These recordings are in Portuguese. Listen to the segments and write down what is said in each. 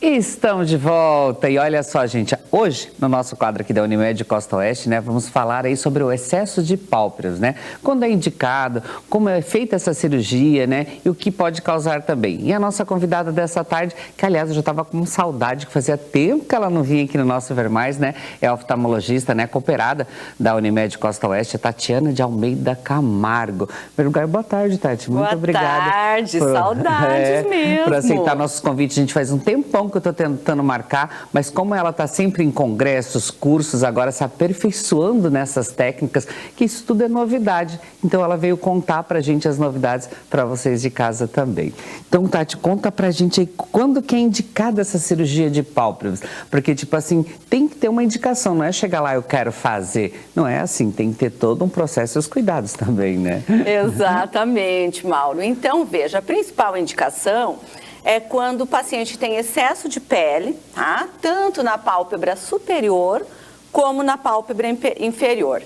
Estamos de volta e olha só, gente, hoje no nosso quadro aqui da Unimed Costa Oeste, né, vamos falar aí sobre o excesso de pálpebras, né? Quando é indicado, como é feita essa cirurgia, né, e o que pode causar também. E a nossa convidada dessa tarde, que aliás eu já estava com saudade, que fazia tempo que ela não vinha aqui no nosso Ver Mais, né, é a oftalmologista, né, cooperada da Unimed Costa Oeste, a Tatiana de Almeida Camargo. Em primeiro lugar, boa tarde, Tati, muito obrigada. Boa tarde, saudades mesmo. Por aceitar nossos convites, a gente faz um tempão que eu estou tentando marcar, mas como ela está sempre em congressos, cursos, agora se aperfeiçoando nessas técnicas, que isso tudo é novidade. Então ela veio contar pra gente as novidades para vocês de casa também. Então, Tati, conta pra gente aí quando que é indicada essa cirurgia de pálpebras, porque tipo assim, tem que ter uma indicação, não é chegar lá eu quero fazer, não é assim, tem que ter todo um processo e os cuidados também, né? Exatamente, Mauro. Então, veja, a principal indicação é quando o paciente tem excesso de pele, tá? Tanto na pálpebra superior como na pálpebra inferior.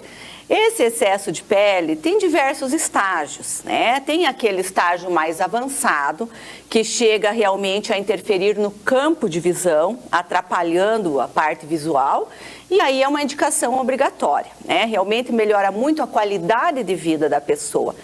Esse excesso de pele tem diversos estágios, né? Tem aquele estágio mais avançado, que chega realmente a interferir no campo de visão, atrapalhando a parte visual, e aí é uma indicação obrigatória, né? Realmente melhora muito a qualidade de vida da pessoa.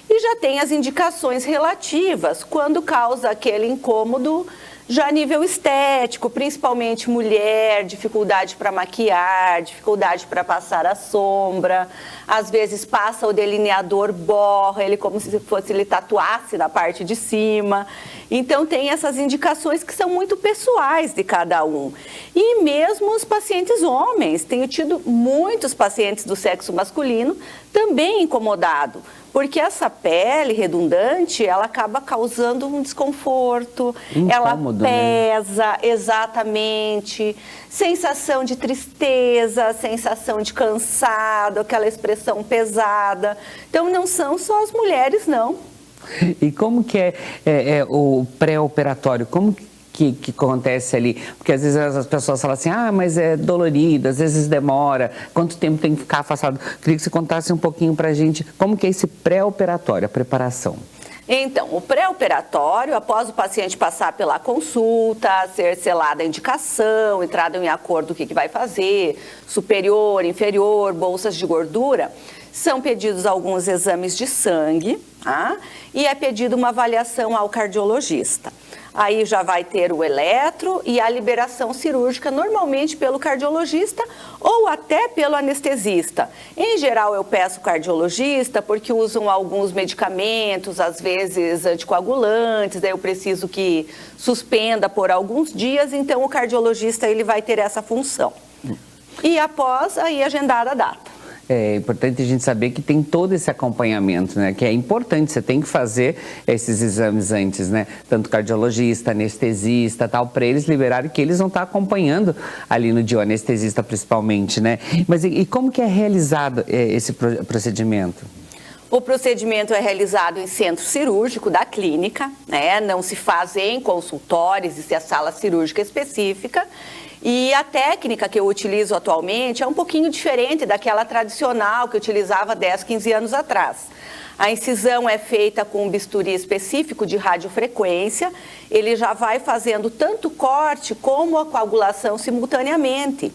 E já tem as indicações relativas, quando causa aquele incômodo já a nível estético, principalmente mulher, dificuldade para maquiar, dificuldade para passar a sombra, às vezes passa o delineador, borra ele como se fosse ele tatuasse na parte de cima. Então tem essas indicações que são muito pessoais de cada um. E mesmo os pacientes homens, tenho tido muitos pacientes do sexo masculino também incomodado, porque essa pele redundante, ela acaba causando um desconforto, incômodo, ela pesa, né? Exatamente, sensação de tristeza, sensação de cansado, aquela expressão pesada. Então não são só as mulheres, não. E como que é o pré-operatório? Como que acontece ali? Porque às vezes as pessoas falam assim, mas é dolorido, às vezes demora, quanto tempo tem que ficar afastado? Queria que você contasse um pouquinho pra gente como que é esse pré-operatório, a preparação. Então, o pré-operatório, após o paciente passar pela consulta, ser selada a indicação, entrada em acordo do que vai fazer, superior, inferior, bolsas de gordura, são pedidos alguns exames de sangue, tá? E é pedida uma avaliação ao cardiologista. Aí já vai ter o eletro e a liberação cirúrgica, normalmente pelo cardiologista ou até pelo anestesista. Em geral, eu peço cardiologista porque usam alguns medicamentos, às vezes anticoagulantes, daí eu preciso que suspenda por alguns dias, então o cardiologista ele vai ter essa função. E após, aí agendar a data. É importante a gente saber que tem todo esse acompanhamento, né? Que é importante, você tem que fazer esses exames antes, né? Tanto cardiologista, anestesista, tal, para eles liberarem que eles vão estar acompanhando ali no dia, o anestesista principalmente, né? Mas e como que é realizado esse procedimento? O procedimento é realizado em centro cirúrgico da clínica, né? Não se faz em consultórios, isso é a sala cirúrgica específica. E a técnica que eu utilizo atualmente é um pouquinho diferente daquela tradicional que eu utilizava 10, 15 anos atrás. A incisão é feita com um bisturi específico de radiofrequência, ele já vai fazendo tanto corte como a coagulação simultaneamente.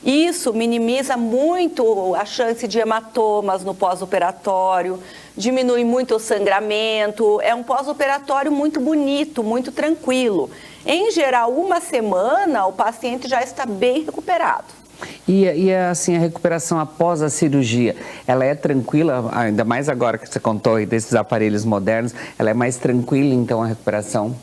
Isso minimiza muito a chance de hematomas no pós-operatório, diminui muito o sangramento, é um pós-operatório muito bonito, muito tranquilo. Em geral, uma semana, o paciente já está bem recuperado. E assim, a recuperação após a cirurgia, ela é tranquila, ainda mais agora que você contou aí desses aparelhos modernos, ela é mais tranquila então a recuperação?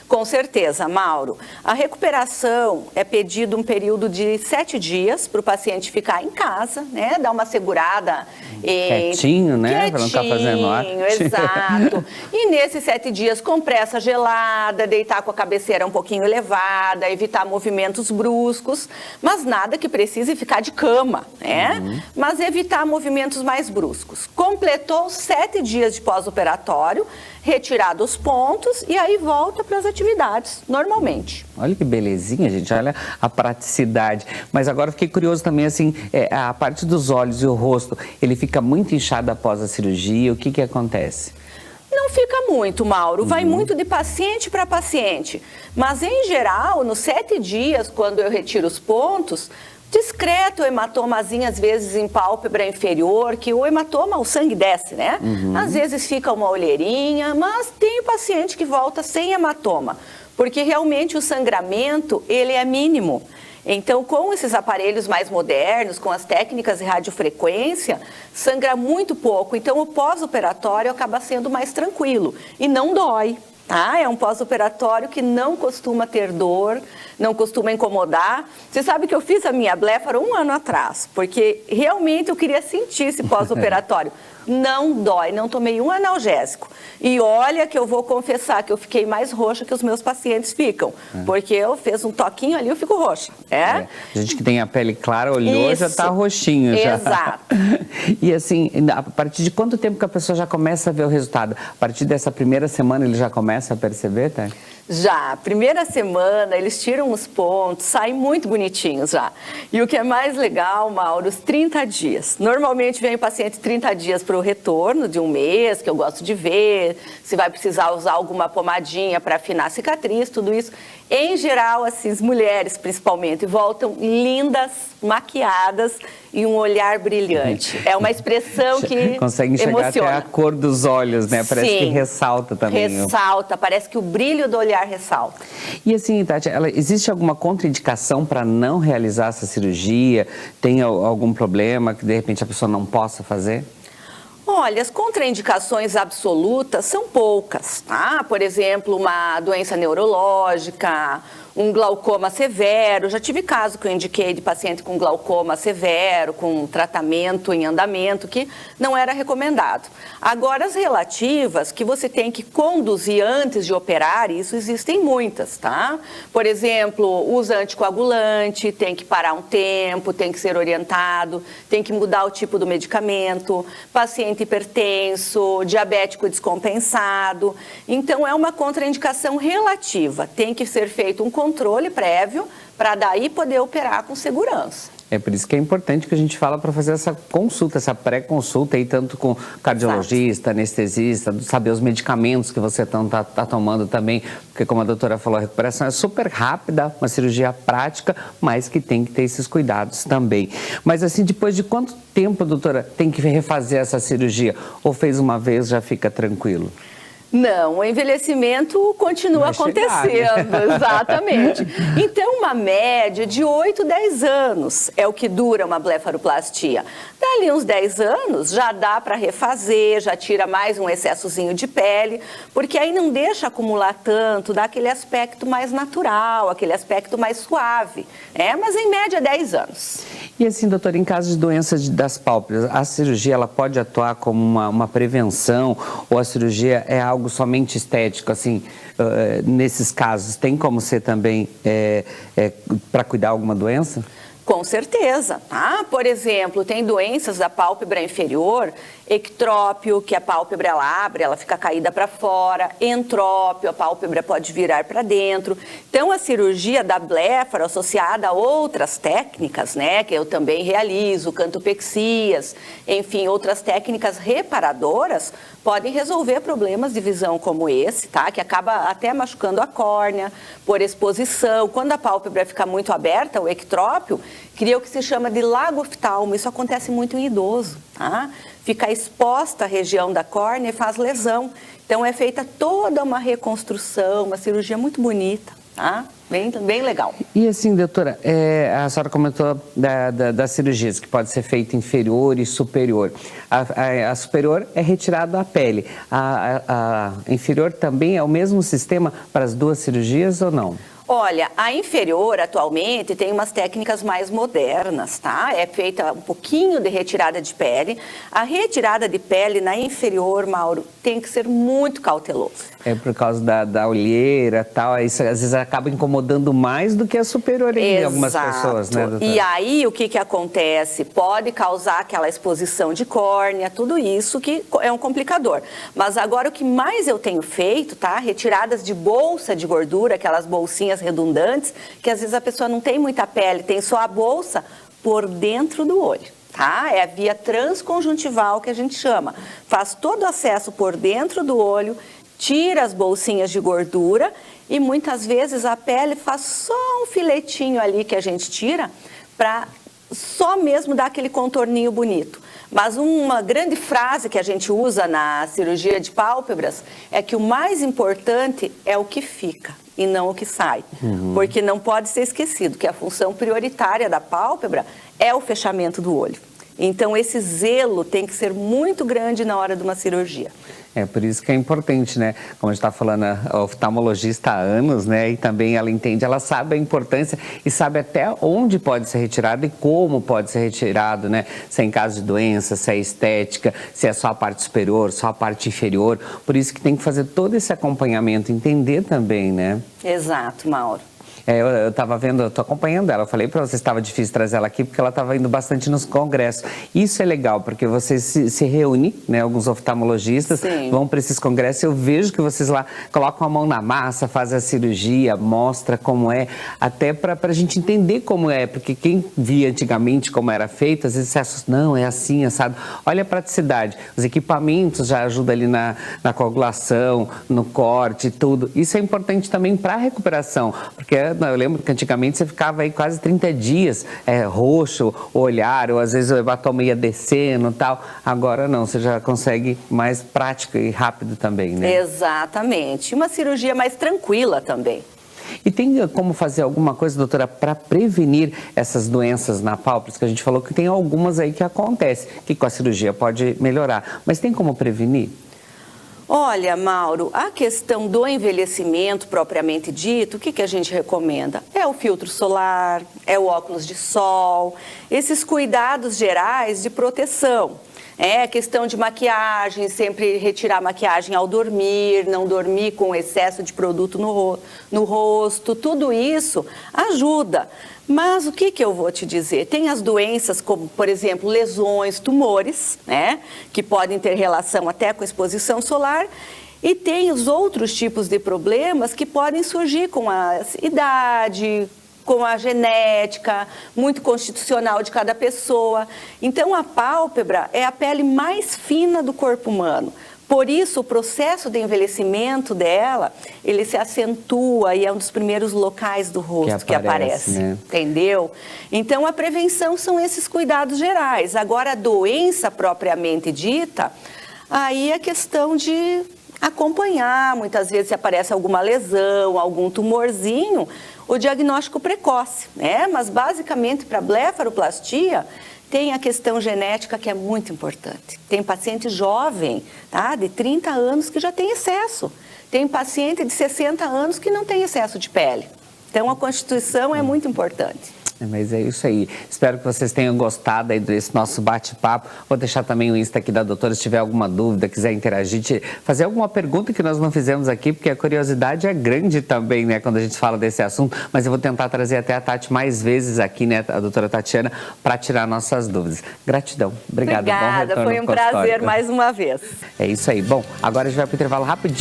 Com certeza, Mauro. A recuperação é pedido um período de 7 dias para o paciente ficar em casa, né? Dar uma segurada. Quietinho, né? Para não estar fazendo arte. Exato. E nesses 7 dias, compressa gelada, deitar com a cabeceira um pouquinho elevada, evitar movimentos bruscos, mas nada que precise ficar de cama, né? Mas evitar movimentos mais bruscos. Completou 7 dias de pós-operatório, retirado os pontos e aí volta para as atividades, normalmente. Olha que belezinha, gente, olha a praticidade. Mas agora eu fiquei curioso também, assim, a parte dos olhos e o rosto, ele fica muito inchado após a cirurgia, o que acontece? Não fica muito, Mauro. Vai muito de paciente para paciente. Mas, em geral, nos 7 dias, quando eu retiro os pontos, discreto hematomazinho, às vezes em pálpebra inferior, que o hematoma, o sangue desce, né? Às vezes fica uma olheirinha, mas tem paciente que volta sem hematoma, porque realmente o sangramento, ele é mínimo. Então, com esses aparelhos mais modernos, com as técnicas de radiofrequência, sangra muito pouco. Então, o pós-operatório acaba sendo mais tranquilo e não dói. É um pós-operatório que não costuma ter dor, não costuma incomodar. Você sabe que eu fiz a minha blefaro 1 ano atrás, porque realmente eu queria sentir esse pós-operatório. Não dói, não tomei um analgésico. E olha que eu vou confessar que eu fiquei mais roxa que os meus pacientes ficam, porque eu fiz um toquinho ali, eu fico roxa. Gente que tem a pele clara, olhou, já tá roxinho. Exato. E assim, a partir de quanto tempo que a pessoa já começa a ver o resultado? A partir dessa primeira semana ele já começa a perceber, tá? Já, primeira semana, eles tiram os pontos, saem muito bonitinhos já. E o que é mais legal, Mauro, os 30 dias. Normalmente vem o paciente 30 dias para o retorno de um mês, que eu gosto de ver, se vai precisar usar alguma pomadinha para afinar a cicatriz, tudo isso. Em geral, assim, as mulheres principalmente voltam lindas, maquiadas e um olhar brilhante. É uma expressão que consegue enxergar emociona. até a cor dos olhos, né? Parece que ressalta também. Ressalta, parece que o brilho do olhar ressalta. E assim, Tati, existe alguma contraindicação para não realizar essa cirurgia? Tem algum problema que de repente a pessoa não possa fazer? Olha, as contraindicações absolutas são poucas, tá? Por exemplo, uma doença neurológica, um glaucoma severo. Já tive caso que eu indiquei de paciente com glaucoma severo, com tratamento em andamento, que não era recomendado. Agora, as relativas, que você tem que conduzir antes de operar, isso existem muitas, tá? Por exemplo, usa anticoagulante, tem que parar um tempo, tem que ser orientado, tem que mudar o tipo do medicamento, paciente hipertenso, diabético descompensado. Então, é uma contraindicação relativa. Tem que ser feito um controle prévio para daí poder operar com segurança. É por isso que é importante que a gente fala para fazer essa consulta, essa pré-consulta aí, tanto com cardiologista, anestesista, saber os medicamentos que você tá tomando também, porque como a doutora falou, a recuperação é super rápida, uma cirurgia prática, mas que tem que ter esses cuidados também. Mas assim, depois de quanto tempo, doutora, tem que refazer essa cirurgia? Ou fez uma vez, já fica tranquilo? Não, o envelhecimento continua acontecendo, exatamente. Então, uma média de 8, 10 anos é o que dura uma blefaroplastia. Dali uns 10 anos já dá para refazer, já tira mais um excessozinho de pele, porque aí não deixa acumular tanto, dá aquele aspecto mais natural, aquele aspecto mais suave, mas em média 10 anos. E assim, doutora, em caso de doenças das pálpebras, a cirurgia ela pode atuar como uma prevenção ou a cirurgia é algo somente estético, assim, nesses casos, tem como ser também para cuidar de alguma doença? Com certeza, tá? Por exemplo, tem doenças da pálpebra inferior, ectrópio, que a pálpebra ela abre, ela fica caída para fora, entrópio, a pálpebra pode virar para dentro. Então, a cirurgia da blefaro associada a outras técnicas, né, que eu também realizo, cantopexias, enfim, outras técnicas reparadoras, podem resolver problemas de visão como esse, tá? Que acaba até machucando a córnea, por exposição. Quando a pálpebra fica muito aberta, o ectrópio, cria o que se chama de lago oftalmo. Isso acontece muito em idoso, tá? Fica exposta a região da córnea e faz lesão. Então, é feita toda uma reconstrução, uma cirurgia muito bonita, tá? Bem legal. E assim, doutora, a senhora comentou das cirurgias, que pode ser feita inferior e superior. A superior é retirada a pele. A inferior também é o mesmo sistema para as duas cirurgias ou não? Olha, a inferior atualmente tem umas técnicas mais modernas, tá? É feita um pouquinho de retirada de pele. A retirada de pele na inferior, Mauro, tem que ser muito cauteloso. É por causa da olheira e tal, isso às vezes acaba incomodando mais do que a superior em algumas pessoas, né, doutora? E aí, o que acontece? Pode causar aquela exposição de córnea, tudo isso que é um complicador. Mas agora, o que mais eu tenho feito, tá? Retiradas de bolsa de gordura, aquelas bolsinhas redundantes, que às vezes a pessoa não tem muita pele, tem só a bolsa por dentro do olho. tá? É a via transconjuntival que a gente chama. Faz todo o acesso por dentro do olho, tira as bolsinhas de gordura e muitas vezes a pele faz só um filetinho ali que a gente tira para só mesmo dar aquele contorninho bonito. Mas uma grande frase que a gente usa na cirurgia de pálpebras é que o mais importante é o que fica e não o que sai. Porque não pode ser esquecido que a função prioritária da pálpebra é o fechamento do olho. Então, esse zelo tem que ser muito grande na hora de uma cirurgia. É por isso que é importante, né? Como a gente está falando, a oftalmologista há anos, né? E também ela entende, ela sabe a importância e sabe até onde pode ser retirado e como pode ser retirado, né? Se é em caso de doença, se é estética, se é só a parte superior, só a parte inferior. Por isso que tem que fazer todo esse acompanhamento, entender também, né? Exato, Mauro. Eu estava vendo, eu estou acompanhando ela. Eu falei para você que estava difícil trazer ela aqui porque ela estava indo bastante nos congressos. Isso é legal, porque vocês se reúnem, né? Alguns oftalmologistas vão para esses congressos. Eu vejo que vocês lá colocam a mão na massa, fazem a cirurgia, mostra como é, até para a gente entender como é. Porque quem via antigamente como era feito, às vezes se assusta, não, é assim, assado. Olha a praticidade. Os equipamentos já ajudam ali na coagulação, no corte e tudo. Isso é importante também para a recuperação, porque eu lembro que antigamente você ficava aí quase 30 dias roxo o olhar, ou às vezes o hematoma ia descendo e tal. Agora não, você já consegue mais prático e rápido também, né? Exatamente. Uma cirurgia mais tranquila também. E tem como fazer alguma coisa, doutora, para prevenir essas doenças na pálpebra? Que a gente falou que tem algumas aí que acontecem, que com a cirurgia pode melhorar. Mas tem como prevenir? Olha, Mauro, a questão do envelhecimento propriamente dito, o que a gente recomenda? É o filtro solar, é o óculos de sol, esses cuidados gerais de proteção. É questão de maquiagem, sempre retirar a maquiagem ao dormir, não dormir com excesso de produto no rosto, tudo isso ajuda. Mas o que eu vou te dizer? Tem as doenças como, por exemplo, lesões, tumores, né? Que podem ter relação até com a exposição solar. E tem os outros tipos de problemas que podem surgir com a idade, com a genética, muito constitucional de cada pessoa. Então, a pálpebra é a pele mais fina do corpo humano. Por isso, o processo de envelhecimento dela, ele se acentua e é um dos primeiros locais do rosto que aparece, né? Entendeu? Então, a prevenção são esses cuidados gerais. Agora, a doença propriamente dita, aí é questão de acompanhar. Muitas vezes, se aparece alguma lesão, algum tumorzinho, o diagnóstico precoce, né? Mas, basicamente, para blefaroplastia, tem a questão genética que é muito importante. Tem paciente jovem, tá, de 30 anos que já tem excesso. Tem paciente de 60 anos que não tem excesso de pele. Então, a constituição é muito importante. Mas é isso aí. Espero que vocês tenham gostado aí desse nosso bate-papo. Vou deixar também o Insta aqui da doutora, se tiver alguma dúvida, quiser interagir, fazer alguma pergunta que nós não fizemos aqui, porque a curiosidade é grande também, né, quando a gente fala desse assunto. Mas eu vou tentar trazer até a Tati mais vezes aqui, né, a doutora Tatiana, para tirar nossas dúvidas. Gratidão. Obrigado. Obrigada, bom retorno foi um prazer mais uma vez. É isso aí. Bom, agora a gente vai para o intervalo rapidinho.